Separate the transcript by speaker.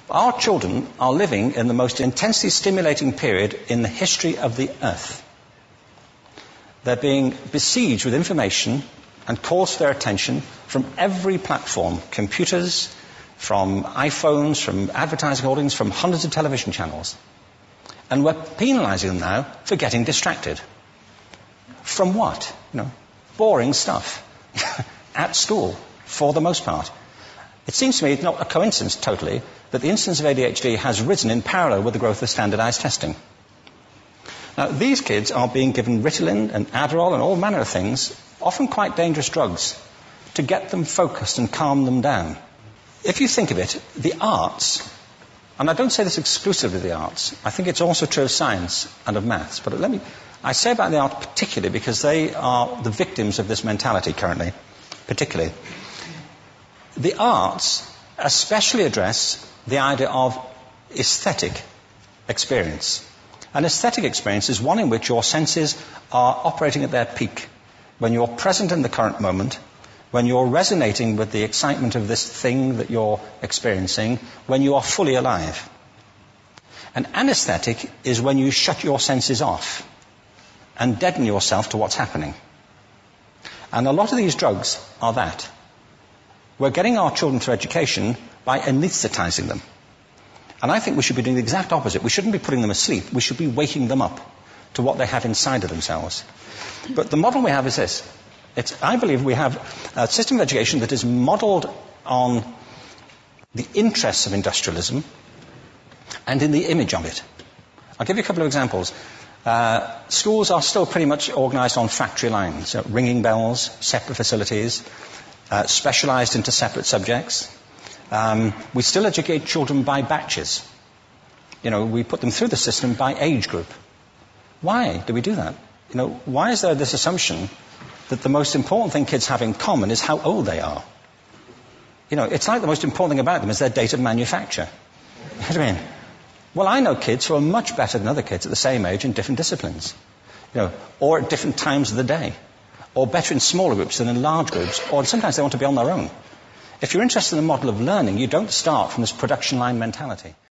Speaker 1: Our children are living in the most intensely stimulating period in the history of the earth. They're being besieged with information and calls for their attention from every platform, computers, from iPhones, from advertising holdings, from hundreds of television channels. And we're penalising them now for getting distracted. From what? Boring stuff. At school, for the most part. It seems to me it's not a coincidence, totally, that the incidence of ADHD has risen in parallel with the growth of standardised testing. Now, these kids are being given Ritalin and Adderall and all manner of things, often quite dangerous drugs, to get them focused and calm them down. If you think of it, the arts, and I don't say this exclusively of the arts, I think it's also true of science and of maths, but I say about the arts particularly because they are the victims of this mentality currently, particularly. The arts especially address the idea of aesthetic experience. An aesthetic experience is one in which your senses are operating at their peak, when you're present in the current moment, when you're resonating with the excitement of this thing that you're experiencing, when you are fully alive. An anesthetic is when you shut your senses off and deaden yourself to what's happening. And a lot of these drugs are that. We're getting our children through education by anaesthetizing them. And I think we should be doing the exact opposite. We shouldn't be putting them asleep. We should be waking them up to what they have inside of themselves. But the model we have is this. I believe we have a system of education that is modelled on the interests of industrialism and in the image of it. I'll give you a couple of examples. Schools are still pretty much organised on factory lines, ringing bells, separate facilities, specialised into separate subjects. We still educate children by batches. We put them through the system by age group. Why do we do that? Why is there this assumption that the most important thing kids have in common is how old they are? It's like the most important thing about them is their date of manufacture. You know what I mean? Well, I know kids who are much better than other kids at the same age in different disciplines, or at different times of the day, or better in smaller groups than in large groups, or sometimes they want to be on their own. If you're interested in the model of learning, you don't start from this production line mentality.